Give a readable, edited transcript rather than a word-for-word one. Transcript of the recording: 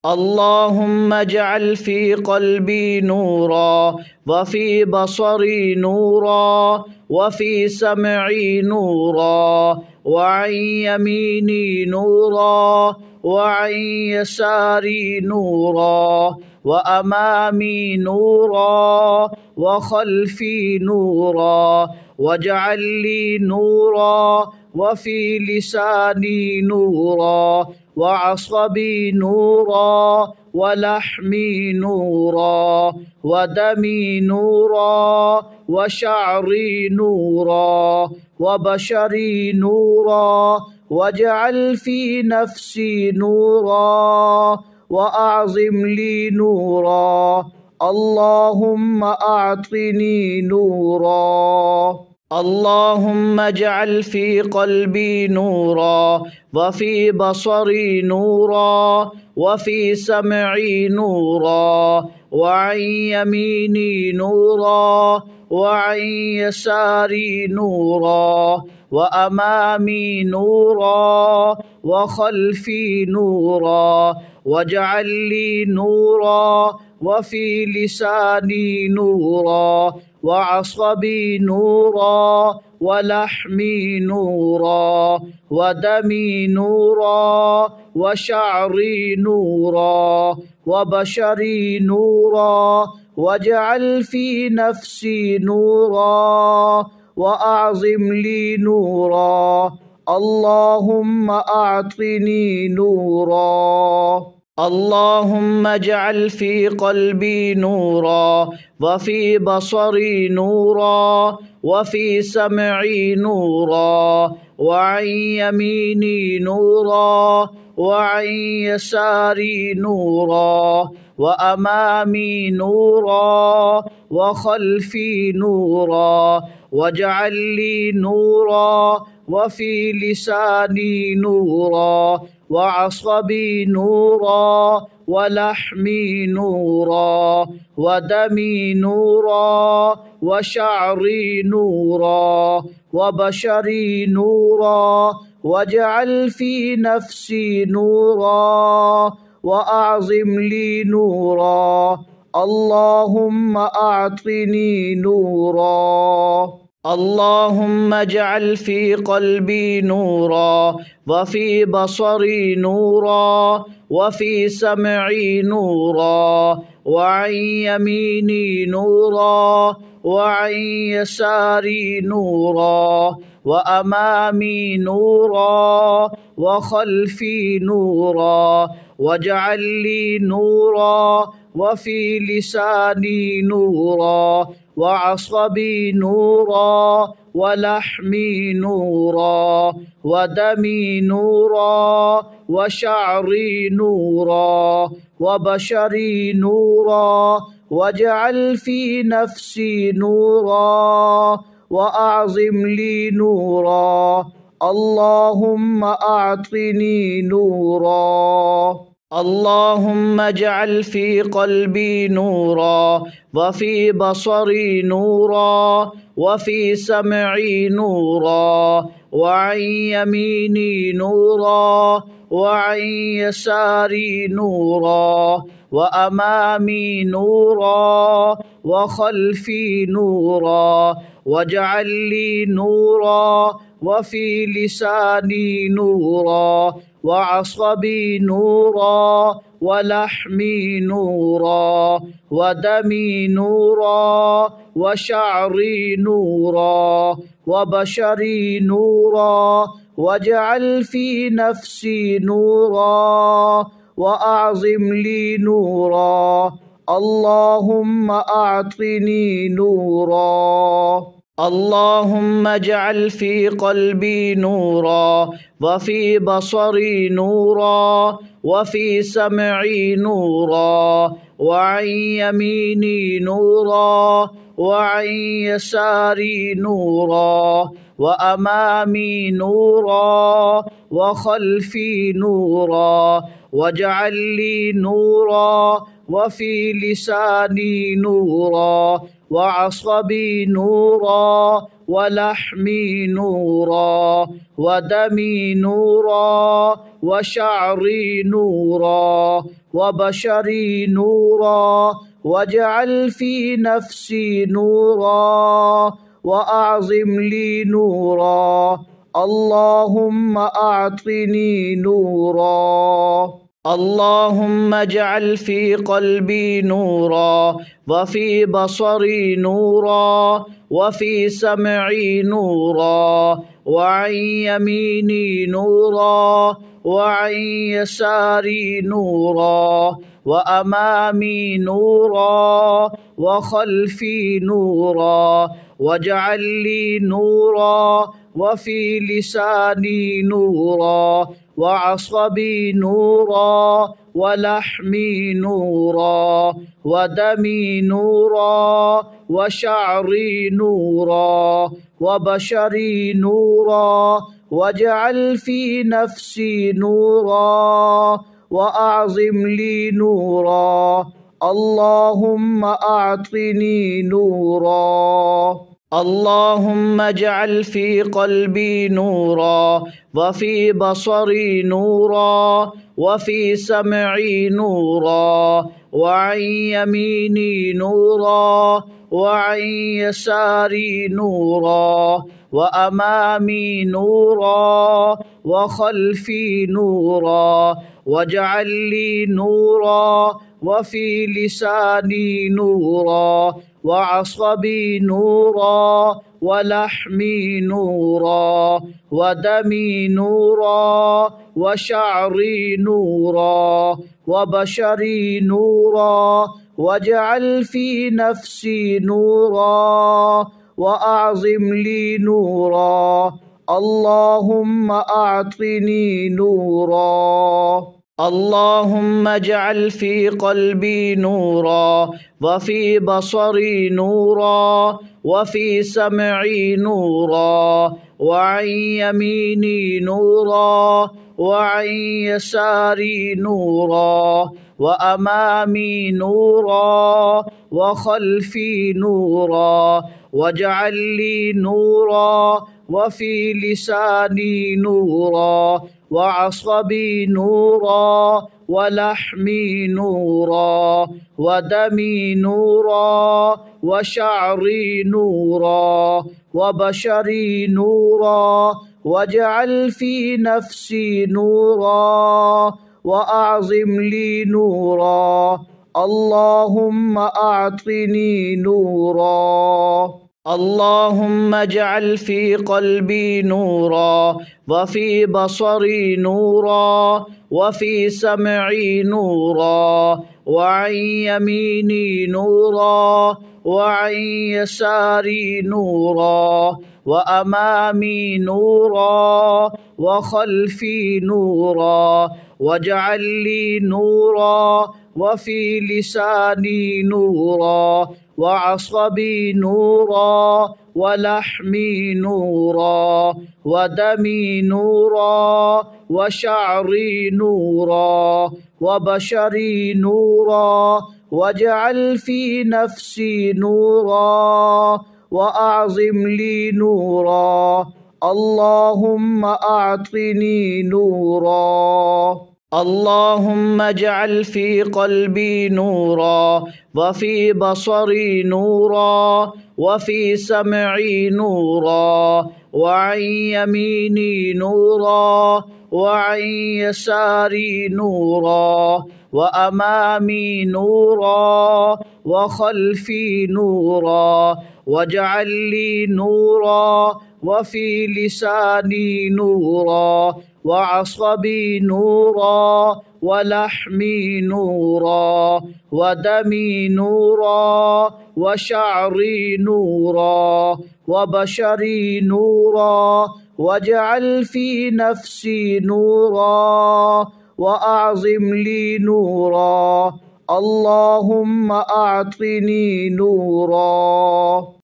اللهم اجعل في قلبي نورا، وفي بصري نورا، وفي سمعي نورا، وعن يميني نورا، وعن يساري نورا، وأمامي نورا، وخلفي نورا، واجعل لي نورا، وفي لساني نورا، وعصبي نورا، ولحمي نورا، ودمي نورا، وشعري نورا، وبشري نورا، واجعل في نفسي نورا، وأعظم لي نورا. اللهم أعطني نورا. اللهم اجعل في قلبي نورا، وفي بصري نورا، وفي سمعي نورا، وعن يميني نورا، وعن يساري نورا، وأمامي نورا، وخلفي نورا، واجعل لي نورا، وفي لساني نورا، وعصبي نورا، ولحمي نورا، ودمي نورا، وشعري نورا، وبشري نورا، واجعل في نفسي نورا، وأعظم لي نورا. اللهم أعطني نورا. اللهم اجعل في قلبي نورا، وفي بصري نورا، وفي سمعي نورا، وعن يميني نورا، وعن يساري نورا، وأمامي نورا، وخلفي نورا، واجعل لي نورا، وفي لساني نورا، وعصبي نورا، ولحمي نورا، ودمي نورا، وشعري نورا، وبشري نورا، واجعل في نفسي نورا، وأعظم لي نورا. اللهم أعطني نورا. اللهم اجعل في قلبي نورا، وفي بصري نورا، وفي سمعي نورا، وعن يميني نورا، وعن يساري نورا، وأمامي نورا، وخلفي نورا، واجعل لي نورا، وفي لساني نورا، وعصبي نورا، ولحمي نورا، ودمي نورا، وشعري نورا، وبشري نورا، واجعل في نفسي نورا، وأعظم لي نورا. اللهم أعطني نورا. اللهم اجعل في قلبي نورا، وفي بصري نورا، وفي سمعي نورا، وعن يميني نورا، وعن يساري نورا، وأمامي نورا، وخلفي نورا، واجعل لي نورا، وفي لساني نورا، وعصبي نورا، ولحمي نورا، ودمي نورا، وشعري نورا، وبشري نورا، واجعل في نفسي نورا، وأعظم لي نورا. اللهم أعطني نورا. اللهم اجعل في قلبي نورا، وفي بصري نورا، وفي سمعي نورا، وعن يميني نورا، وعن يساري نورا، وأمامي نورا، وخلفي نورا، واجعل لي نورا، وفي لساني نورا، وعصبي نورا، ولحمي نورا، ودمي نورا، وشعري نورا، وبشري نورا واجعل في نفسي نورا وأعظم لي نورا اللهم أعطني نورا اللهم اجعل في قلبي نورا وفي بصري نورا وفي سمعي نورا وعن يميني نورا وعن يساري نورا وأمامي نورا وخلفي نورا واجعل لي نورا وفي لساني نورا وعصبي نورا ولحمي نورا ودمي نورا وشعري نورا وبشري نورا واجعل في نفسي نورا وأعظم لي نورا اللهم أعطني نورا اللهم اجعل في قلبي نورا وفي بصري نورا وفي سمعي نورا وعن يميني نورا وعن يساري نورا وأمامي نورا وخلفي نورا واجعل لي نورا وفي لساني نورا وعصبي نورا ولحمي نورا ودمي نورا وشعري نورا وبشري نورا واجعل في نفسي نورا وأعظم لي نورا اللهم أعطني نورا اللهم اجعل في قلبي نورا وفي بصري نورا وفي سمعي نورا وعن يميني نورا وعن يساري نورا وأمامي نورا وخلفي نورا واجعل لي نورا وفي لساني نورا وعصبي نورا ولحمي نورا ودمي نورا وشعري نورا وبشري نورا واجعل في نفسي نورا وأعظم لي نورا اللهم أعطني نورا اللهم اجعل في قلبي نورا وفي بصري نورا وفي سمعي نورا وعن يميني نورا وعن يساري نورا وأمامي نورا وخلفي نورا واجعل لي نورا وفي لساني نورا وعصبي نورا ولحمي نورا ودمي نورا وشعري نورا وبشري نورا واجعل في نفسي نورا وأعظم لي نورا اللهم أعطني نورا اللهم اجعل في قلبي نورا وفي بصري نورا وفي سمعي نورا وعن يميني نورا وعن يساري نورا وأمامي نورا وخلفي نورا واجعل لي نورا وفي لساني نورا وعصبي نورا ولحمي نورا ودمي نورا وشعري نورا وبشري نورا واجعل في نفسي نورا وأعظم لي نورا اللهم أعطني نورا